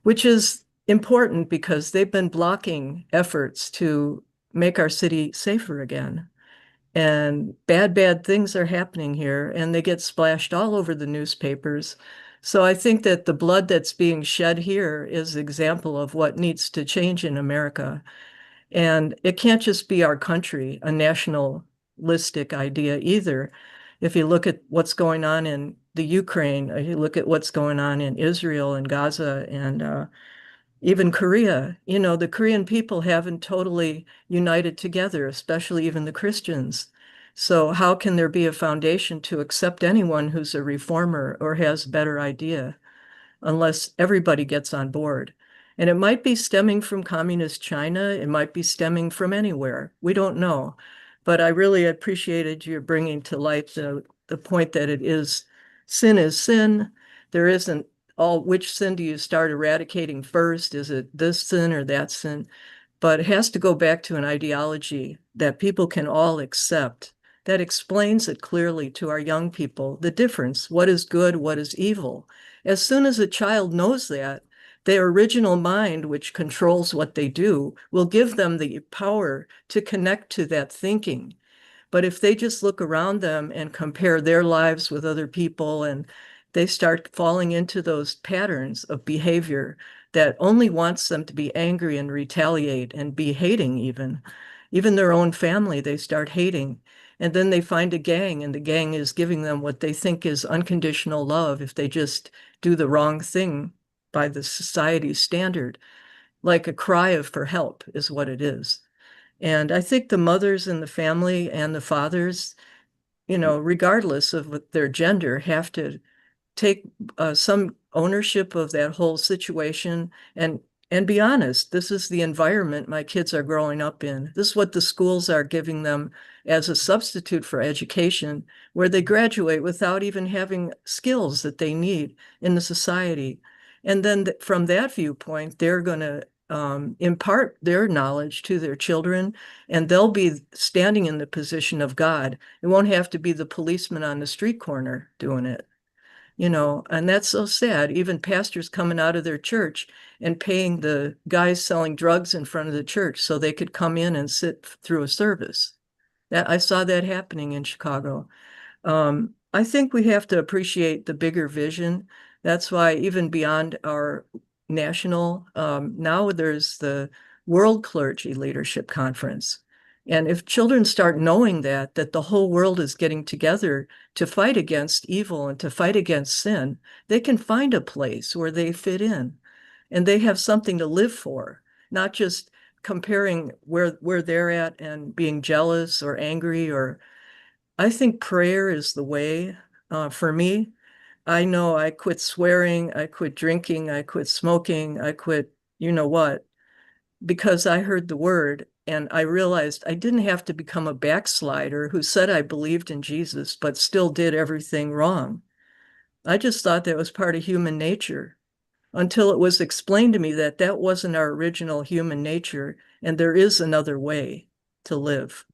which is important because they've been blocking efforts to make our city safer again. And bad things are happening here, and they get splashed all over the newspapers. So I think that the blood that's being shed here is an example of what needs to change in America. And it can't just be our country, a nationalistic idea either. If you look at what's going on in the Ukraine, you look at what's going on in Israel and Gaza and even Korea, the Korean people haven't totally united together, especially even the Christians. So how can there be a foundation to accept anyone who's a reformer or has a better idea unless everybody gets on board? And it might be stemming from communist China. It might be stemming from anywhere. We don't know. But I really appreciated your bringing to light the point that it is sin. There isn't which sin do you start eradicating first? Is it this sin or that sin? But it has to go back to an ideology that people can all accept. That explains it clearly to our young people, the difference, what is good, what is evil. As soon as a child knows that, their original mind, which controls what they do, will give them the power to connect to that thinking. But if they just look around them and compare their lives with other people, and they start falling into those patterns of behavior that only wants them to be angry and retaliate and be hating even their own family, they start hating. And then they find a gang, and the gang is giving them what they think is unconditional love if they just do the wrong thing by the society's standard. Like a cry for help is what it is. And I think the mothers in the family and the fathers, regardless of their gender, have to take some ownership of that whole situation and be honest. This is the environment my kids are growing up in. This is what the schools are giving them as a substitute for education, where they graduate without even having skills that they need in the society. And then from that viewpoint, they're going to impart their knowledge to their children, and they'll be standing in the position of God. It won't have to be the policeman on the street corner doing it. And that's so sad. Even pastors coming out of their church and paying the guys selling drugs in front of the church so they could come in and sit through a service. I saw that happening in Chicago. I think we have to appreciate the bigger vision. That's why even beyond our national, now there's the World Clergy Leadership Conference. And if children start knowing that the whole world is getting together to fight against evil and to fight against sin, they can find a place where they fit in and they have something to live for, not just comparing where they're at and being jealous or angry. I think prayer is the way for me. I know I quit swearing, I quit drinking, I quit smoking, I quit you know what, because I heard the word. And I realized I didn't have to become a backslider who said I believed in Jesus, but still did everything wrong. I just thought that was part of human nature until it was explained to me that that wasn't our original human nature, and there is another way to live.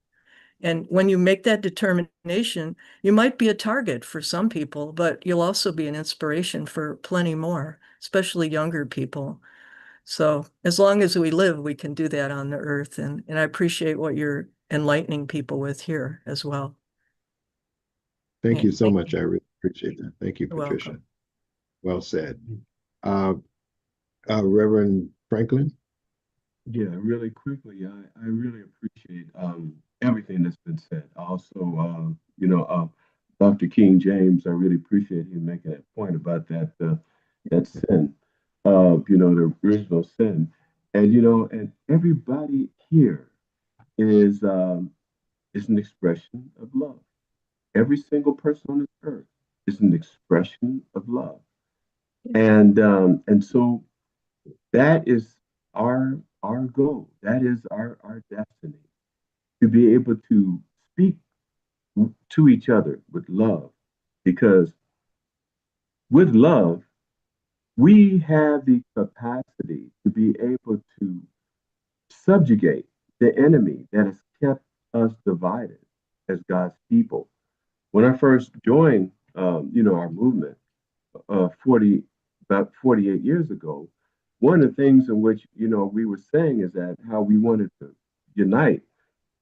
And when you make that determination, you might be a target for some people, but you'll also be an inspiration for plenty more, especially younger people. So as long as we live, we can do that on the earth. And I appreciate what you're enlightening people with here as well. Thank Yeah, you so thank much. I really appreciate that. Thank you, You're Patricia. welcome. Well said. Reverend Franklin? Yeah, really quickly, I really appreciate everything that's been said. Also, Dr. King James, I really appreciate him making that point about that sin, the original sin. And and everybody here is an expression of love. Every single person on this earth is an expression of love. And so that is our goal. That is our destiny, to be able to speak to each other with love, because with love we have the capacity to be able to subjugate the enemy that has kept us divided as God's people. When I first joined our movement about 48 years ago, one of the things in which we were saying is that how we wanted to unite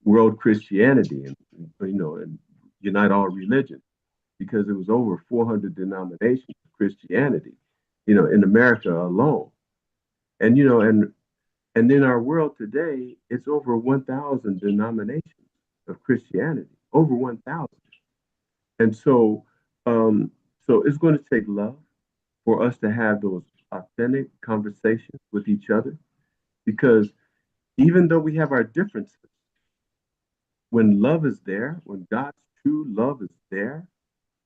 world Christianity and unite all religions, because it was over 400 denominations of Christianity, in America alone. And and in our world today, it's over 1,000 denominations of Christianity, over 1,000. And so it's going to take love for us to have those authentic conversations with each other, because even though we have our differences, when love is there, when God's true love is there,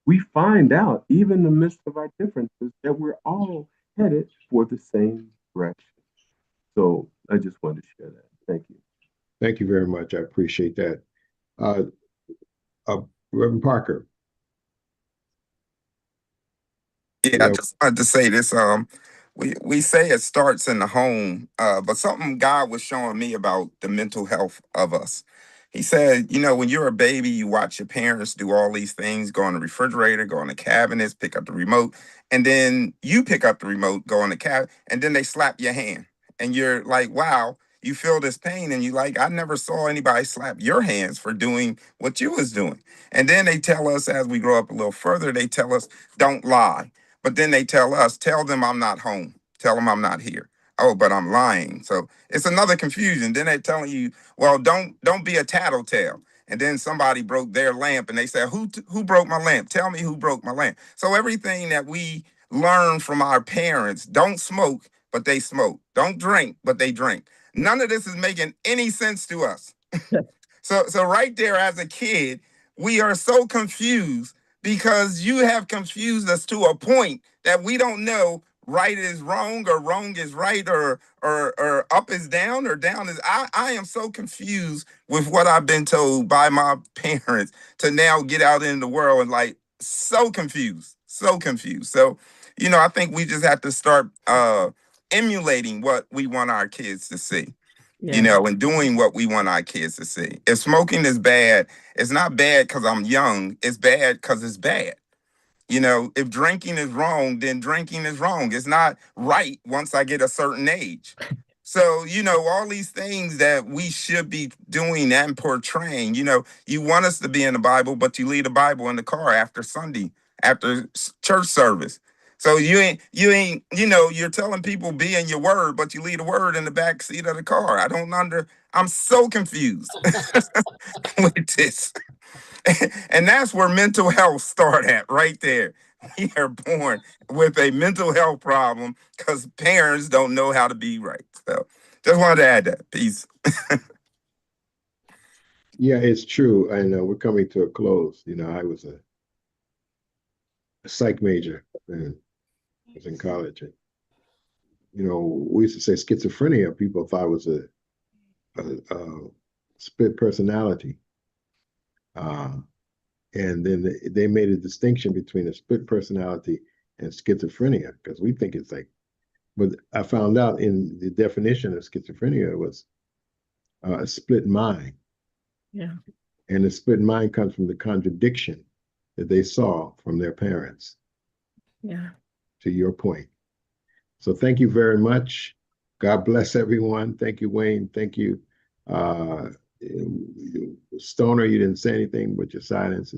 we find out, even in the midst of our differences, that we're all headed for the same direction. So I just wanted to share that. Thank you. Thank you very much. I appreciate that. Reverend Parker. Yeah, I just wanted to say this. We say it starts in the home, but something God was showing me about the mental health of us. He said, you know, when you're a baby, you watch your parents do all these things, go in the refrigerator, go in the cabinets, pick up the remote, and then you pick up the remote, go in the cabinet, and then they slap your hand. And you're like, wow, you feel this pain, and you like, I never saw anybody slap your hands for doing what you was doing. And then they tell us, as we grow up a little further, they tell us, don't lie. But then they tell us, tell them I'm not home. Tell them I'm not here. Oh, but I'm lying. So it's another confusion. Then they're telling you, well, don't be a tattletale. And then somebody broke their lamp and they said, who broke my lamp? Tell me who broke my lamp. So everything that we learn from our parents, don't smoke, but they smoke. Don't drink, but they drink. None of this is making any sense to us. So right there as a kid, we are so confused because you have confused us to a point that we don't know right is wrong or wrong is right or up is down or down is. I am so confused with what I've been told by my parents to now get out in the world and like so confused. So, you know, I think we just have to start emulating what we want our kids to see. You know, and doing what we want our kids to see. If smoking is bad, it's not bad because I'm young. It's bad because it's bad. You know, if drinking is wrong, then drinking is wrong. It's not right once I get a certain age. So, you know, all these things that we should be doing and portraying, you know, you want us to be in the Bible, but you leave the Bible in the car after Sunday, after church service. So you ain't, you know, you're telling people be in your word, but you leave the word in the back seat of the car. I'm so confused with this. And that's where mental health start at right there. We are born with a mental health problem because parents don't know how to be right. So just wanted to add that. Peace. Yeah, it's true. I know we're coming to a close. You know, I was a psych major and I was in college. And, you know, we used to say schizophrenia. People thought was a split personality. And then they made a distinction between a split personality and schizophrenia because we think it's like, but I found out in the definition of schizophrenia was a split mind. Yeah. And the split mind comes from the contradiction that they saw from their parents. Yeah. To your point. So thank you very much. God bless everyone. Thank you, Wayne. Thank you. Stoner, you didn't say anything, but your silence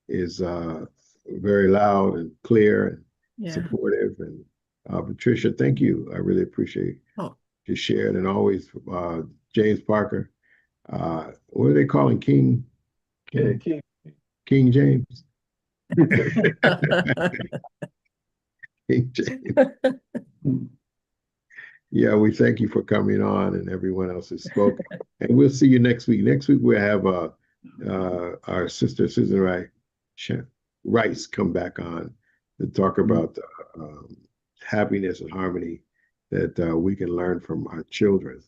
is very loud and clear and supportive. And Patricia, thank you. I really appreciate you shared. And always James Parker. What are they calling King? King James. King James. Yeah, we thank you for coming on and everyone else has spoken. And we'll see you next week. Next week we'll have our sister Susan Rice come back on to talk about happiness and harmony that we can learn from our children.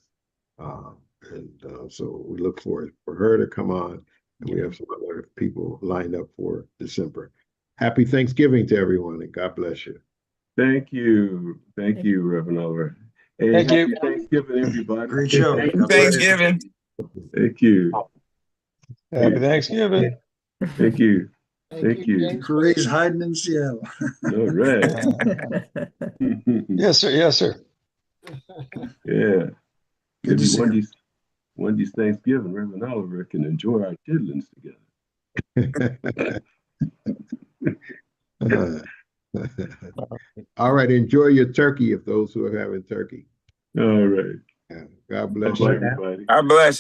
So we look forward for her to come on, and we have some other people lined up for December. Happy Thanksgiving to everyone, and God bless you. Thank you, Reverend Oliver. Hey, Thank you. Thanksgiving, everybody. Great show. Happy Thanksgiving. Thank you. Happy Thanksgiving. Thank you. Thank you. Corey's hiding in Seattle. All right. Yes, sir. Yes, sir. Yeah. Good to see you. One of these Thanksgiving, Reverend Oliver can enjoy our chitlins together. All right, enjoy your turkey if those who are having turkey. All right. Yeah. God bless Bye-bye, you. everybody. God bless.